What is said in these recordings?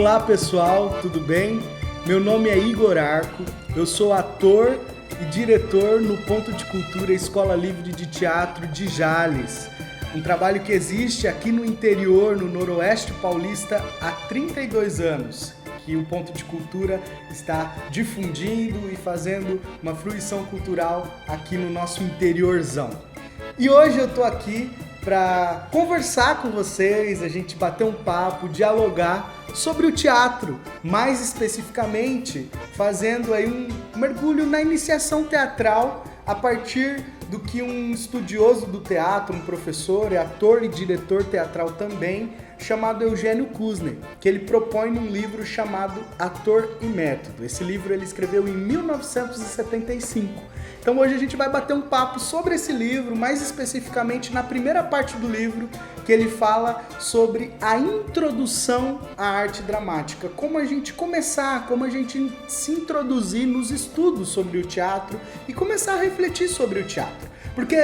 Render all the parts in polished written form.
Olá pessoal, tudo bem? Meu nome é Igor Arco, eu sou ator e diretor no Ponto de Cultura Escola Livre de Teatro de Jales. Um trabalho que existe aqui no interior, no Noroeste Paulista, há 32 anos. Que o Ponto de Cultura está difundindo e fazendo uma fruição cultural aqui no nosso interiorzão. E hoje eu tô aqui para conversar com vocês, a gente bater um papo, dialogar sobre o teatro, mais especificamente fazendo aí um mergulho na iniciação teatral a partir do que um estudioso do teatro, um professor, é ator e diretor teatral também, chamado Eugênio Kuzner, que ele propõe num livro chamado Ator e Método. Esse livro ele escreveu em 1975. Então hoje a gente vai bater um papo sobre esse livro, mais especificamente na primeira parte do livro, que ele fala sobre a introdução à arte dramática, como a gente começar, como a gente se introduzir nos estudos sobre o teatro e começar a refletir sobre o teatro. Porque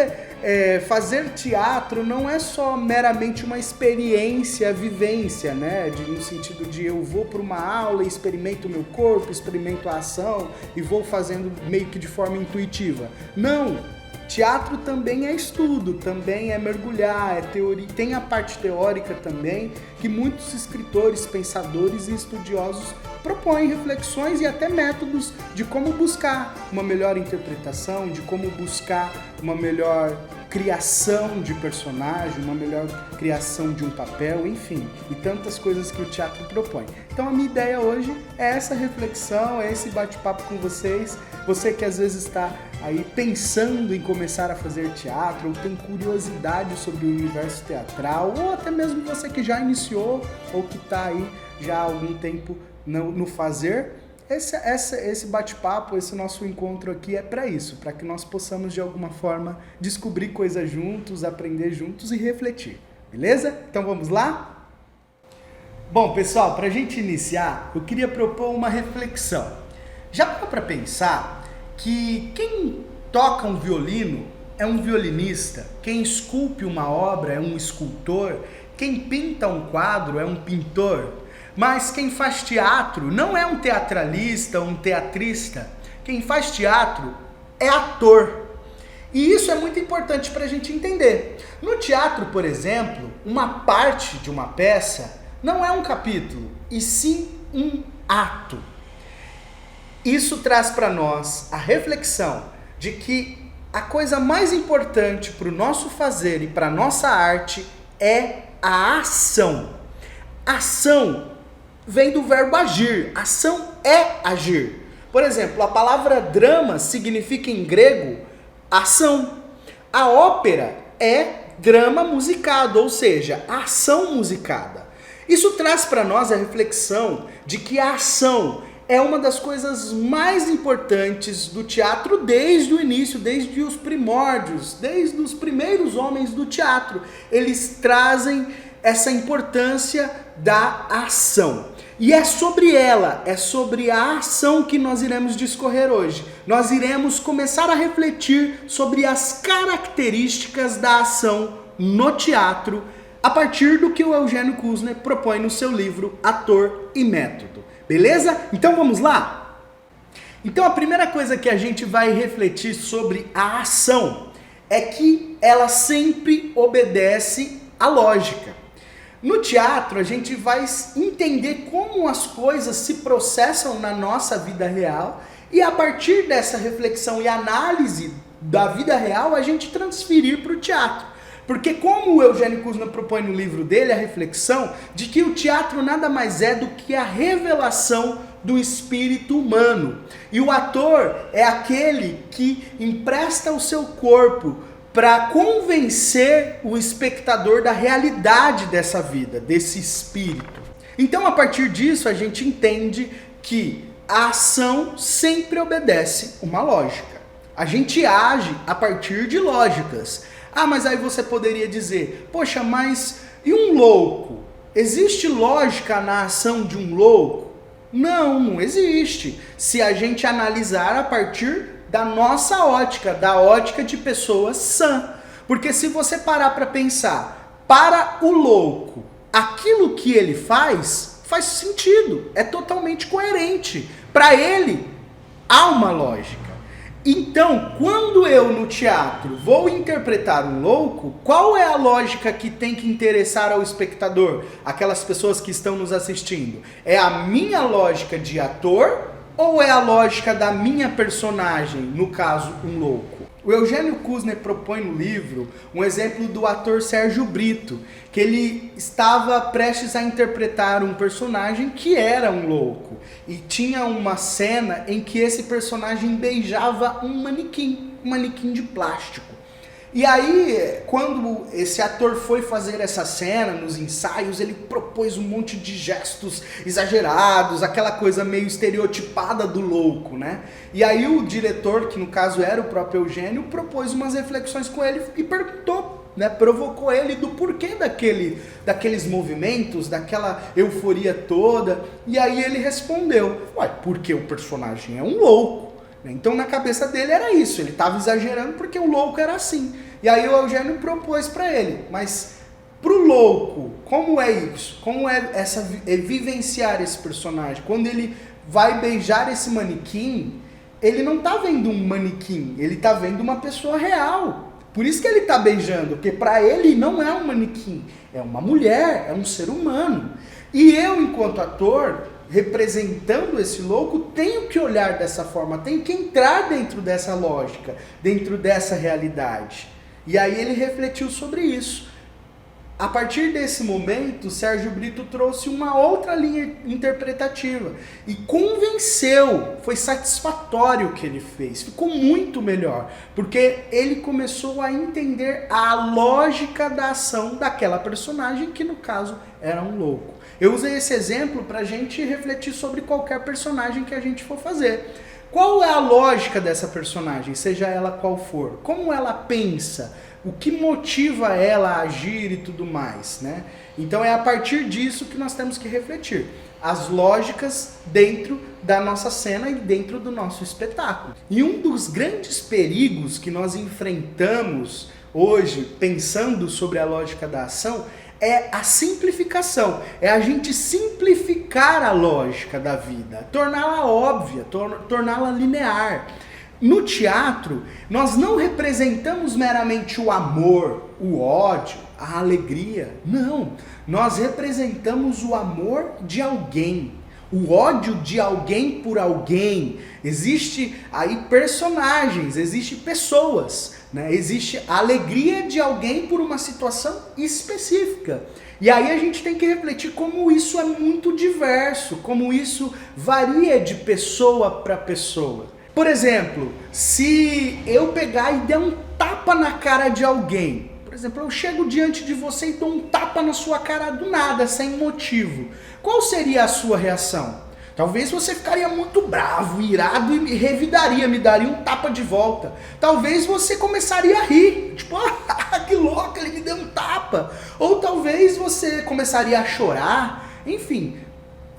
fazer teatro não é só meramente uma experiência, vivência, né? No sentido de eu vou para uma aula, experimento o meu corpo, experimento a ação e vou fazendo meio que de forma intuitiva. Não! Teatro também é estudo, também é mergulhar, é teoria, tem a parte teórica também, que muitos escritores, pensadores e estudiosos propõem reflexões e até métodos de como buscar uma melhor interpretação, de como buscar uma melhor criação de personagem, uma melhor criação de um papel, enfim, e tantas coisas que o teatro propõe. Então a minha ideia hoje é essa reflexão, é esse bate-papo com vocês, você que às vezes está aí pensando em começar a fazer teatro, ou tem curiosidade sobre o universo teatral, ou até mesmo você que já iniciou, ou que está aí já há algum tempo no fazer, esse bate-papo, esse nosso encontro aqui é para isso, para que nós possamos de alguma forma descobrir coisas juntos, aprender juntos e refletir, beleza? Então vamos lá? Bom, pessoal, para a gente iniciar, eu queria propor uma reflexão. Já parou para pensar que quem toca um violino é um violinista, quem esculpe uma obra é um escultor, quem pinta um quadro é um pintor, mas quem faz teatro não é um teatralista, um teatrista. Quem faz teatro é ator. E isso é muito importante para a gente entender. No teatro, por exemplo, uma parte de uma peça não é um capítulo, e sim um ato. Isso traz para nós a reflexão de que a coisa mais importante para o nosso fazer e para a nossa arte é a ação. Ação vem do verbo agir. Ação é agir. Por exemplo, a palavra drama significa em grego ação. A ópera é drama musicado, ou seja, ação musicada. Isso traz para nós a reflexão de que a ação é uma das coisas mais importantes do teatro desde o início, desde os primórdios, desde os primeiros homens do teatro. Eles trazem essa importância da ação. E é sobre ela, é sobre a ação que nós iremos discorrer hoje. Nós iremos começar a refletir sobre as características da ação no teatro, a partir do que o Eugênio Kuzner propõe no seu livro Ator e Método. Beleza? Então vamos lá? Então a primeira coisa que a gente vai refletir sobre a ação é que ela sempre obedece à lógica. No teatro, a gente vai entender como as coisas se processam na nossa vida real e a partir dessa reflexão e análise da vida real, a gente transferir para o teatro. Porque como o Eugênio Kuzner propõe no livro dele, a reflexão de que o teatro nada mais é do que a revelação do espírito humano. E o ator é aquele que empresta o seu corpo para convencer o espectador da realidade dessa vida, desse espírito. Então, a partir disso, a gente entende que a ação sempre obedece uma lógica. A gente age a partir de lógicas. Ah, mas aí você poderia dizer, poxa, mas e um louco? Existe lógica na ação de um louco? Não, não existe. Se a gente analisar a partir da nossa ótica, da ótica de pessoa sã. Porque se você parar para pensar, para o louco, aquilo que ele faz faz sentido, é totalmente coerente. Para ele, há uma lógica. Então, quando eu no teatro vou interpretar um louco, qual é a lógica que tem que interessar ao espectador, aquelas pessoas que estão nos assistindo? É a minha lógica de ator ou é a lógica da minha personagem, no caso, um louco? O Eugênio Kuzner propõe no livro um exemplo do ator Sérgio Brito, que ele estava prestes a interpretar um personagem que era um louco. E tinha uma cena em que esse personagem beijava um manequim de plástico. E aí, quando esse ator foi fazer essa cena nos ensaios, ele propôs um monte de gestos exagerados, aquela coisa meio estereotipada do louco, né? E aí o diretor, que no caso era o próprio Eugênio, propôs umas reflexões com ele e perguntou, né? Provocou ele do porquê daqueles movimentos, daquela euforia toda. E aí ele respondeu, porque o personagem é um louco. Então na cabeça dele era isso, ele estava exagerando porque o louco era assim. E aí o Eugênio propôs para ele, mas pro louco, como é isso? Como é vivenciar esse personagem? Quando ele vai beijar esse manequim, ele não tá vendo um manequim, ele tá vendo uma pessoa real. Por isso que ele tá beijando, porque para ele não é um manequim, é uma mulher, é um ser humano. E eu, enquanto ator, representando esse louco, tenho que olhar dessa forma, tenho que entrar dentro dessa lógica, dentro dessa realidade. E aí ele refletiu sobre isso. A partir desse momento, Sérgio Brito trouxe uma outra linha interpretativa e convenceu, foi satisfatório o que ele fez, ficou muito melhor, porque ele começou a entender a lógica da ação daquela personagem que no caso era um louco. Eu usei esse exemplo para a gente refletir sobre qualquer personagem que a gente for fazer. Qual é a lógica dessa personagem, seja ela qual for? Como ela pensa? O que motiva ela a agir e tudo mais, né? Então é a partir disso que nós temos que refletir. As lógicas dentro da nossa cena e dentro do nosso espetáculo. E um dos grandes perigos que nós enfrentamos hoje, pensando sobre a lógica da ação, é a simplificação, é a gente simplificar a lógica da vida, torná-la óbvia, torná-la linear. No teatro, nós não representamos meramente o amor, o ódio, a alegria. Não, nós representamos o amor de alguém, o ódio de alguém por alguém. Existe aí personagens, existe pessoas, né? Existe a alegria de alguém por uma situação específica. E aí a gente tem que refletir como isso é muito diverso, como isso varia de pessoa para pessoa. Por exemplo, se eu pegar e der um tapa na cara de alguém, por exemplo, eu chego diante de você e dou um tapa na sua cara do nada, sem motivo, qual seria a sua reação? Talvez você ficaria muito bravo, irado e me revidaria, me daria um tapa de volta. Talvez você começaria a rir, tipo, que louco, ele me deu um tapa. Ou talvez você começaria a chorar, enfim.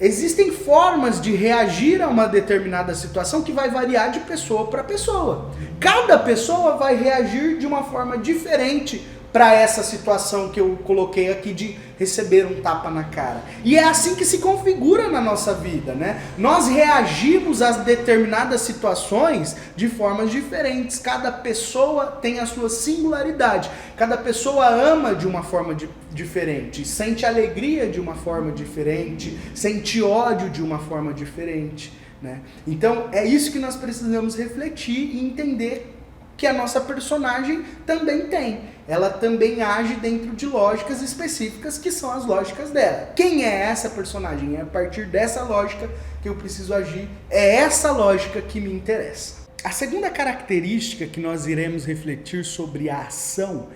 Existem formas de reagir a uma determinada situação que vai variar de pessoa para pessoa. Cada pessoa vai reagir de uma forma diferente para essa situação que eu coloquei aqui de receber um tapa na cara. E é assim que se configura na nossa vida, né? Nós reagimos a determinadas situações de formas diferentes. Cada pessoa tem a sua singularidade. Cada pessoa ama de uma forma diferente, sente alegria de uma forma diferente, sente ódio de uma forma diferente, né? Então é isso que nós precisamos refletir e entender que a nossa personagem também tem. Ela também age dentro de lógicas específicas que são as lógicas dela. Quem é essa personagem? É a partir dessa lógica que eu preciso agir. É essa lógica que me interessa. A segunda característica que nós iremos refletir sobre a ação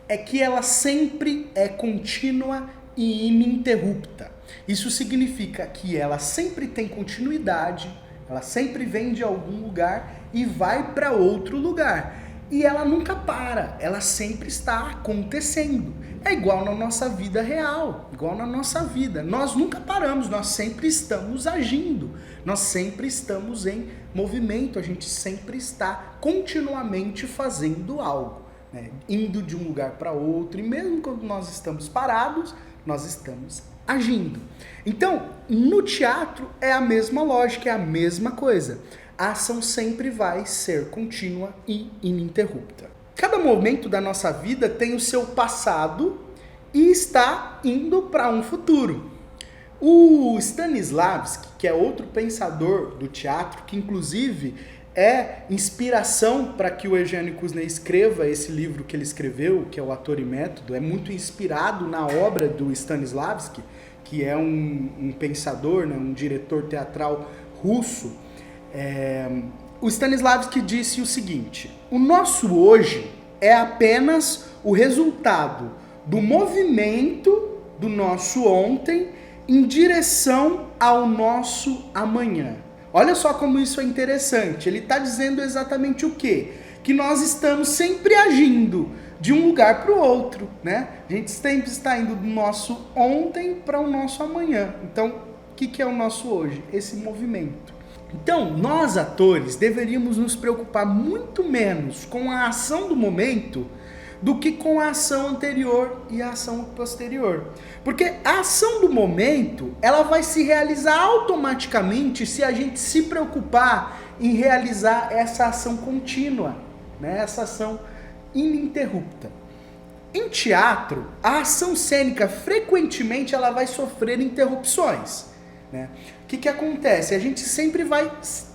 é que ela sempre é contínua e ininterrupta. Isso significa que ela sempre tem continuidade, ela sempre vem de algum lugar e vai para outro lugar. E ela nunca para, ela sempre está acontecendo. É igual na nossa vida real, igual na nossa vida. Nós nunca paramos, nós sempre estamos agindo, nós sempre estamos em movimento, a gente sempre está continuamente fazendo algo, né? Indo de um lugar para outro, e mesmo quando nós estamos parados, nós estamos agindo. Então, no teatro é a mesma lógica, é a mesma coisa. A ação sempre vai ser contínua e ininterrupta. Cada momento da nossa vida tem o seu passado e está indo para um futuro. O Stanislavski, que é outro pensador do teatro, que inclusive é inspiração para que o Eugênio Kuzner escreva esse livro que ele escreveu, que é o Ator e Método, é muito inspirado na obra do Stanislavski, que é um pensador, né, um diretor teatral russo. O Stanislavski disse o seguinte: o nosso hoje é apenas o resultado do movimento do nosso ontem em direção ao nosso amanhã. Olha só como isso é interessante. Ele está dizendo exatamente o quê? Que nós estamos sempre agindo de um lugar para o outro, né? A gente sempre está indo do nosso ontem para o nosso amanhã. Então, o que é o nosso hoje? Esse movimento. Então, nós atores deveríamos nos preocupar muito menos com a ação do momento do que com a ação anterior e a ação posterior. Porque a ação do momento, ela vai se realizar automaticamente se a gente se preocupar em realizar essa ação contínua, né? Essa ação ininterrupta. Em teatro, a ação cênica frequentemente ela vai sofrer interrupções, né? O que acontece? A gente sempre vai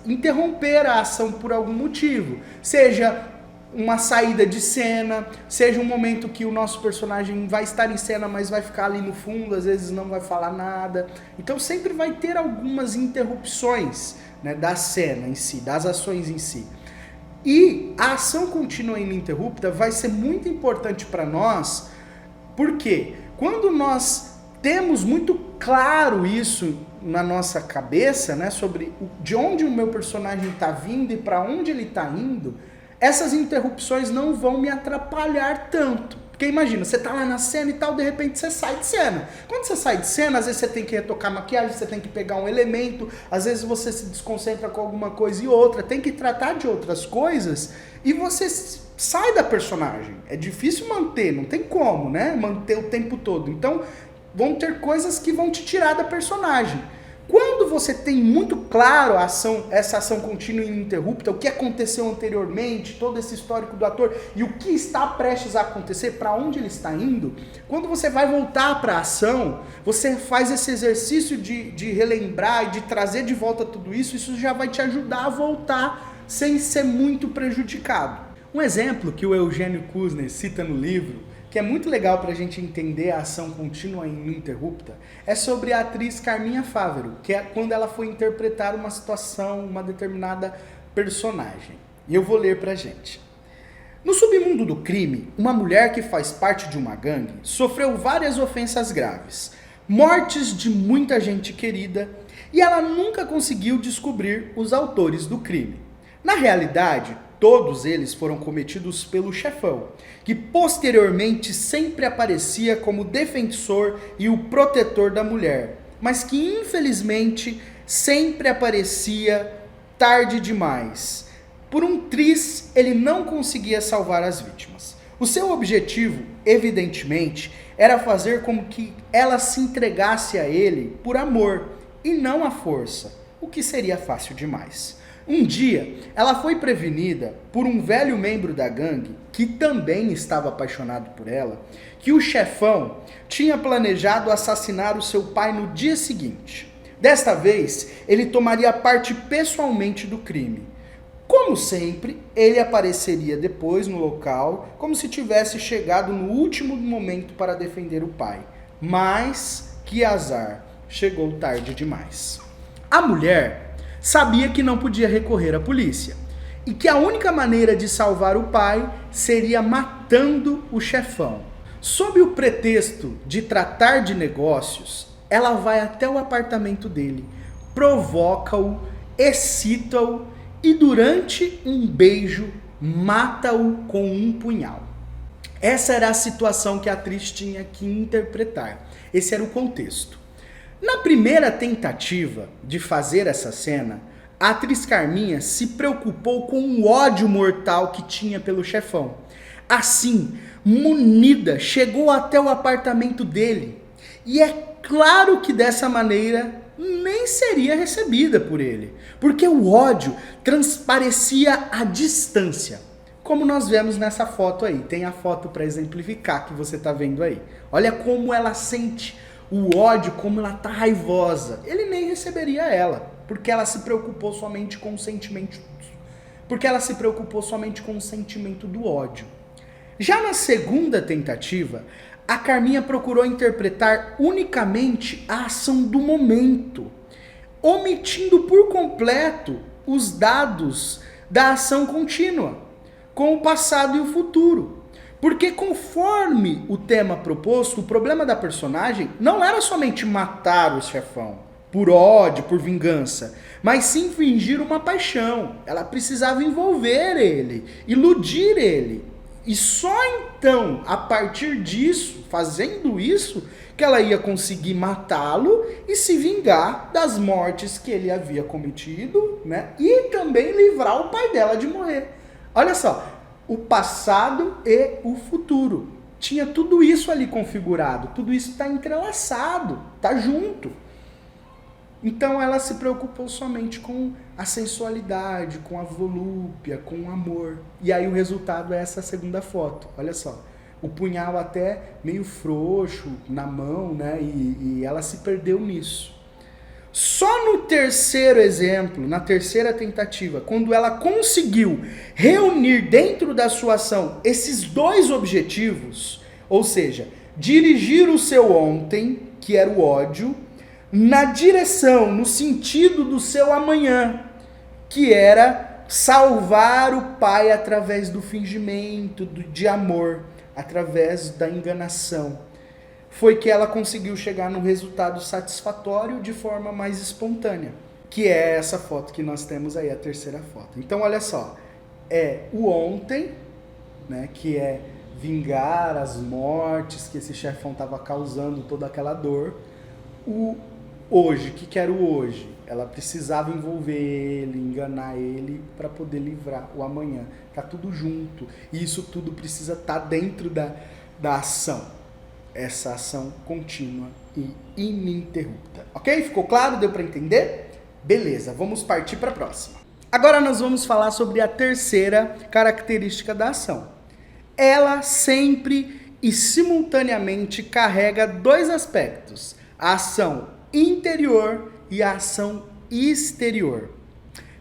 interromper a ação por algum motivo, seja uma saída de cena, seja um momento que o nosso personagem vai estar em cena, mas vai ficar ali no fundo, às vezes não vai falar nada. Então sempre vai ter algumas interrupções, né, da cena em si, das ações em si. E a ação contínua e ininterrupta vai ser muito importante para nós, porque quando nós temos muito claro isso na nossa cabeça, né, sobre de onde o meu personagem está vindo e para onde ele está indo, essas interrupções não vão me atrapalhar tanto. Porque imagina, você tá lá na cena e tal, de repente você sai de cena. Quando você sai de cena, às vezes você tem que retocar maquiagem, você tem que pegar um elemento, às vezes você se desconcentra com alguma coisa e outra, tem que tratar de outras coisas e você sai da personagem. É difícil manter, não tem como, né? Manter o tempo todo. Então, vão ter coisas que vão te tirar da personagem. Quando você tem muito claro essa ação contínua e ininterrupta, o que aconteceu anteriormente, todo esse histórico do ator e o que está prestes a acontecer, para onde ele está indo, quando você vai voltar para a ação, você faz esse exercício de relembrar e de trazer de volta tudo isso, isso já vai te ajudar a voltar sem ser muito prejudicado. Um exemplo que o Eugênio Kuzner cita no livro, que é muito legal para a gente entender a ação contínua e ininterrupta, é sobre a atriz Carminha Fávero, que é quando ela foi interpretar uma situação, uma determinada personagem. E eu vou ler para a gente. No submundo do crime, uma mulher que faz parte de uma gangue sofreu várias ofensas graves, mortes de muita gente querida, e ela nunca conseguiu descobrir os autores do crime. Na realidade, todos eles foram cometidos pelo chefão, que posteriormente sempre aparecia como defensor e o protetor da mulher, mas que infelizmente sempre aparecia tarde demais. Por um triz, ele não conseguia salvar as vítimas. O seu objetivo, evidentemente, era fazer com que ela se entregasse a ele por amor e não à força, o que seria fácil demais. Um dia, ela foi prevenida por um velho membro da gangue, que também estava apaixonado por ela, que o chefão tinha planejado assassinar o seu pai no dia seguinte. Desta vez, ele tomaria parte pessoalmente do crime. Como sempre, ele apareceria depois no local, como se tivesse chegado no último momento para defender o pai. Mas, que azar, chegou tarde demais. A mulher sabia que não podia recorrer à polícia e que a única maneira de salvar o pai seria matando o chefão. Sob o pretexto de tratar de negócios, ela vai até o apartamento dele, provoca-o, excita-o e durante um beijo mata-o com um punhal. Essa era a situação que a atriz tinha que interpretar. Esse era o contexto. Na primeira tentativa de fazer essa cena, a atriz Carminha se preocupou com o ódio mortal que tinha pelo chefão. Assim, munida, chegou até o apartamento dele. E é claro que dessa maneira nem seria recebida por ele, porque o ódio transparecia a distância, como nós vemos nessa foto aí. Tem a foto para exemplificar que você está vendo aí. Olha como ela sente o ódio, como ela tá raivosa. Ele nem receberia ela, porque ela se preocupou somente com o sentimento, do ódio. Já na segunda tentativa, a Carminha procurou interpretar unicamente a ação do momento, omitindo por completo os dados da ação contínua, com o passado e o futuro. Porque conforme o tema proposto, o problema da personagem não era somente matar o chefão, por ódio, por vingança, mas sim fingir uma paixão. Ela precisava envolver ele, iludir ele. E só então, a partir disso, fazendo isso, que ela ia conseguir matá-lo e se vingar das mortes que ele havia cometido, né? E também livrar o pai dela de morrer. Olha só, o passado e o futuro. Tinha tudo isso ali configurado, tudo isso está entrelaçado, está junto. Então ela se preocupou somente com a sensualidade, com a volúpia, com o amor. E aí o resultado é essa segunda foto. Olha só, o punhal até meio frouxo na mão, né? E ela se perdeu nisso. Só no terceiro exemplo, na terceira tentativa, quando ela conseguiu reunir dentro da sua ação esses dois objetivos, ou seja, dirigir o seu ontem, que era o ódio, na direção, no sentido do seu amanhã, que era salvar o pai através do fingimento, de amor, através da enganação. Foi que ela conseguiu chegar no resultado satisfatório de forma mais espontânea, que é essa foto que nós temos aí, a terceira foto. Então, olha só, é o ontem, né, que é vingar as mortes que esse chefão estava causando, toda aquela dor. O hoje, que era o hoje? Ela precisava envolver ele, enganar ele para poder livrar o amanhã. Tá tudo junto. E isso tudo precisa estar dentro da ação. Essa ação contínua e ininterrupta. Ok? Ficou claro? Deu para entender? Beleza, vamos partir para a próxima. Agora nós vamos falar sobre a terceira característica da ação. Ela sempre e simultaneamente carrega dois aspectos: a ação interior e a ação exterior.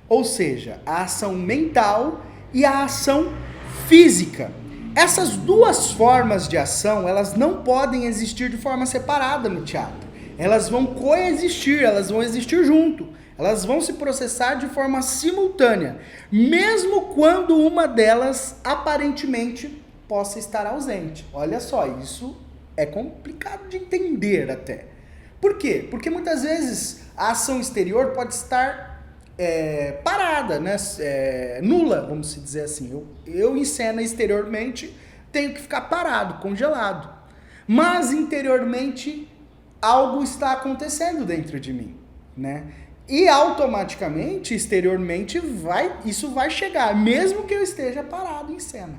Ou seja, a ação mental e a ação física. Essas duas formas de ação, elas não podem existir de forma separada no teatro. Elas vão coexistir, elas vão existir junto. Elas vão se processar de forma simultânea, mesmo quando uma delas aparentemente possa estar ausente. Olha só, isso é complicado de entender até. Por quê? Porque muitas vezes a ação exterior pode estar parada, né? Nula, vamos dizer assim. Eu em cena exteriormente tenho que ficar parado, congelado. Mas interiormente algo está acontecendo dentro de mim, né? E automaticamente, exteriormente, isso vai chegar, mesmo que eu esteja parado em cena.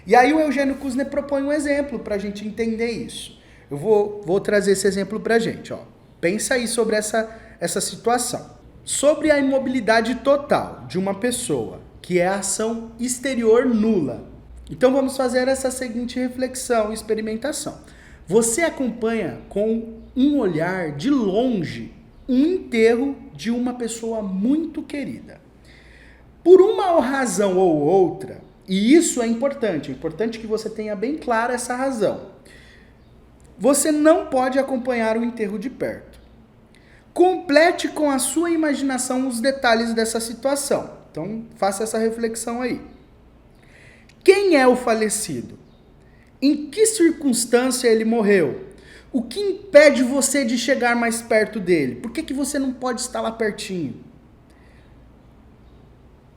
E aí o Eugênio Kuzner propõe um exemplo para a gente entender isso. Eu vou trazer esse exemplo para a gente. Ó. Pensa aí sobre essa situação. Sobre a imobilidade total de uma pessoa, que é a ação exterior nula. Então vamos fazer essa seguinte reflexão e experimentação. Você acompanha com um olhar de longe um enterro de uma pessoa muito querida. Por uma razão ou outra, e isso é importante que você tenha bem clara essa razão, você não pode acompanhar o enterro de perto. Complete com a sua imaginação os detalhes dessa situação. Então, faça essa reflexão aí. Quem é o falecido? Em que circunstância ele morreu? O que impede você de chegar mais perto dele? Por que você não pode estar lá pertinho?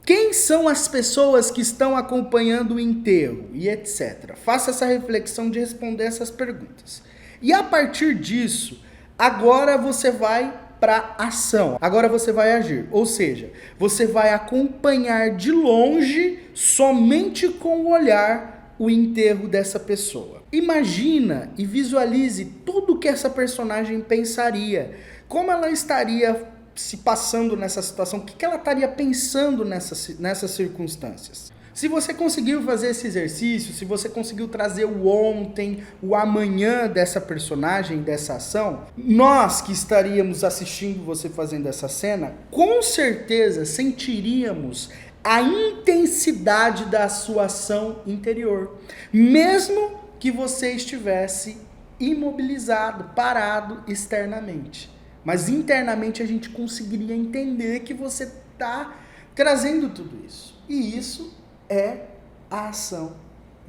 Quem são as pessoas que estão acompanhando o enterro? E etc. Faça essa reflexão de responder essas perguntas. E a partir disso, agora você vai para ação. Agora você vai agir. Ou seja, você vai acompanhar de longe, somente com o olhar, o enterro dessa pessoa. Imagina e visualize tudo o que essa personagem pensaria. Como ela estaria se passando nessa situação, o que ela estaria pensando nessas circunstâncias. Se você conseguiu fazer esse exercício, se você conseguiu trazer o ontem, o amanhã dessa personagem, dessa ação, nós que estaríamos assistindo você fazendo essa cena, com certeza sentiríamos a intensidade da sua ação interior, mesmo que você estivesse imobilizado, parado externamente. Mas internamente a gente conseguiria entender que você está trazendo tudo isso. E isso é a ação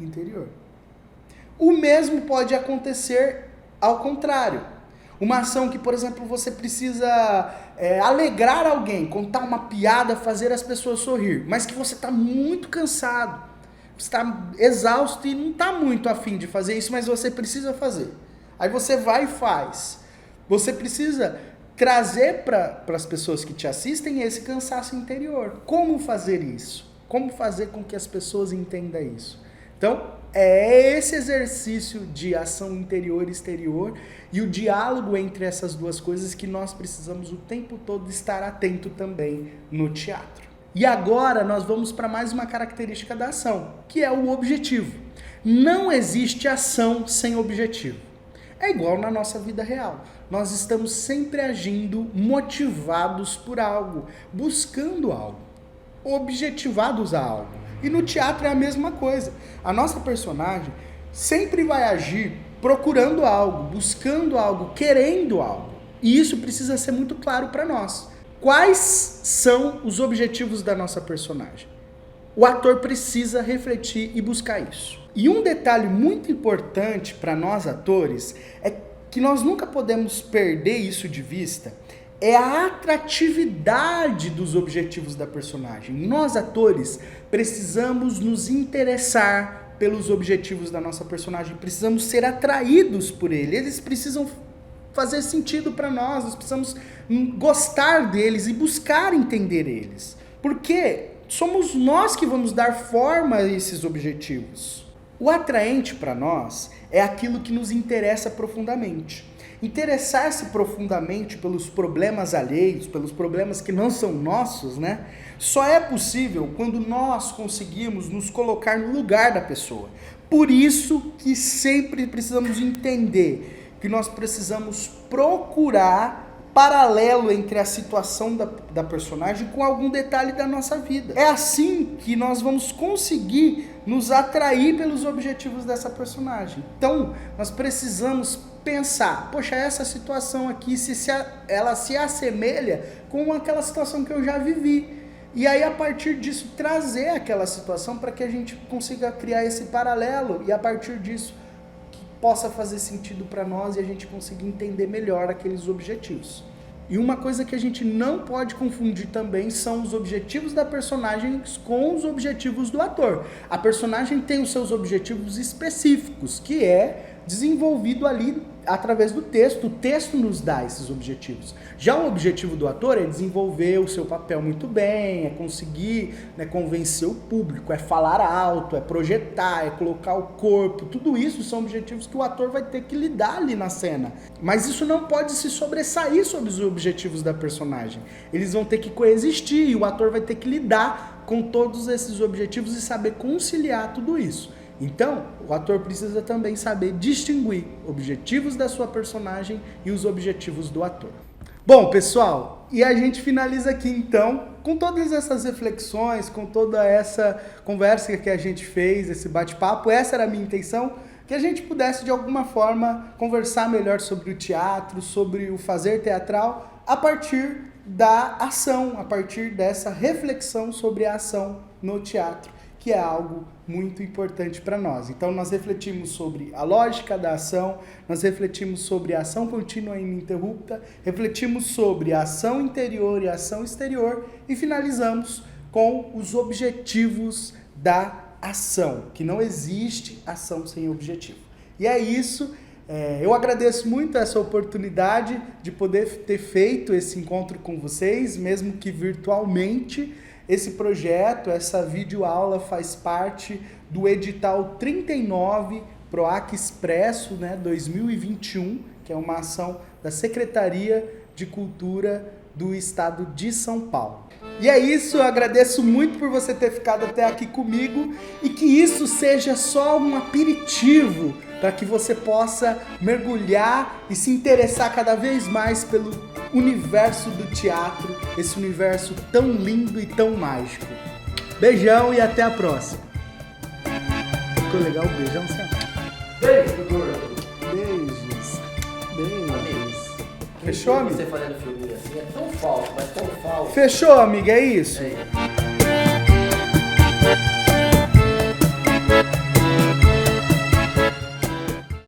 interior. O mesmo pode acontecer ao contrário. Uma ação que, por exemplo, você precisa alegrar alguém, contar uma piada, fazer as pessoas sorrir, mas que você está muito cansado, você está exausto e não está muito afim de fazer isso, mas você precisa fazer. Aí você vai e faz. Você precisa trazer para as pessoas que te assistem esse cansaço interior. Como fazer isso? Como fazer com que as pessoas entendam isso? Então, é esse exercício de ação interior e exterior e o diálogo entre essas duas coisas que nós precisamos o tempo todo estar atento também no teatro. E agora nós vamos para mais uma característica da ação, que é o objetivo. Não existe ação sem objetivo. É igual na nossa vida real. Nós estamos sempre agindo motivados por algo, buscando algo, objetivados a algo. E no teatro é a mesma coisa. A nossa personagem sempre vai agir procurando algo, buscando algo, querendo algo. E isso precisa ser muito claro para nós. Quais são os objetivos da nossa personagem? O ator precisa refletir e buscar isso. E um detalhe muito importante para nós atores é que nós nunca podemos perder isso de vista, é a atratividade dos objetivos da personagem. Nós atores precisamos nos interessar pelos objetivos da nossa personagem, precisamos ser atraídos por ele, eles precisam fazer sentido para nós precisamos gostar deles e buscar entender eles, porque somos nós que vamos dar forma a esses objetivos. O atraente para nós é aquilo que nos interessa profundamente. Interessar-se profundamente pelos problemas alheios, pelos problemas que não são nossos, né? Só é possível quando nós conseguimos nos colocar no lugar da pessoa. Por isso que sempre precisamos entender que nós precisamos procurar paralelo entre a situação da personagem com algum detalhe da nossa vida. É assim que nós vamos conseguir nos atrair pelos objetivos dessa personagem. Então, nós precisamos pensar, poxa, essa situação aqui, ela se assemelha com aquela situação que eu já vivi. E aí, a partir disso, trazer aquela situação para que a gente consiga criar esse paralelo e, a partir disso, que possa fazer sentido para nós e a gente consiga entender melhor aqueles objetivos. E uma coisa que a gente não pode confundir também são os objetivos da personagem com os objetivos do ator. A personagem tem os seus objetivos específicos, que é desenvolvido ali através do texto. O texto nos dá esses objetivos. Já o objetivo do ator é desenvolver o seu papel muito bem, é conseguir, né, convencer o público, é falar alto, é projetar, é colocar o corpo. Tudo isso são objetivos que o ator vai ter que lidar ali na cena. Mas isso não pode se sobressair sobre os objetivos da personagem. Eles vão ter que coexistir e o ator vai ter que lidar com todos esses objetivos e saber conciliar tudo isso. Então, o ator precisa também saber distinguir objetivos da sua personagem e os objetivos do ator. Bom, pessoal, e a gente finaliza aqui então, com todas essas reflexões, com toda essa conversa que a gente fez, esse bate-papo. Essa era a minha intenção, que a gente pudesse de alguma forma conversar melhor sobre o teatro, sobre o fazer teatral, a partir da ação, a partir dessa reflexão sobre a ação no teatro, que é algo muito importante para nós. Então, nós refletimos sobre a lógica da ação, nós refletimos sobre a ação contínua e ininterrupta, refletimos sobre a ação interior e a ação exterior e finalizamos com os objetivos da ação, que não existe ação sem objetivo. E é isso. Eu agradeço muito essa oportunidade de poder ter feito esse encontro com vocês, mesmo que virtualmente. Esse projeto, essa videoaula faz parte do edital 39 PROAC Expresso, né, 2021, que é uma ação da Secretaria de Cultura do Estado de São Paulo. E é isso, eu agradeço muito por você ter ficado até aqui comigo e que isso seja só um aperitivo para que você possa mergulhar e se interessar cada vez mais pelo universo do teatro, esse universo tão lindo e tão mágico. Beijão e até a próxima. Ficou legal o beijão, certo? Beijos. Beijos. Fechou, amigo? Você fazendo filminho assim é tão falso, mas tão falso. Fechou, amiga, é isso? É.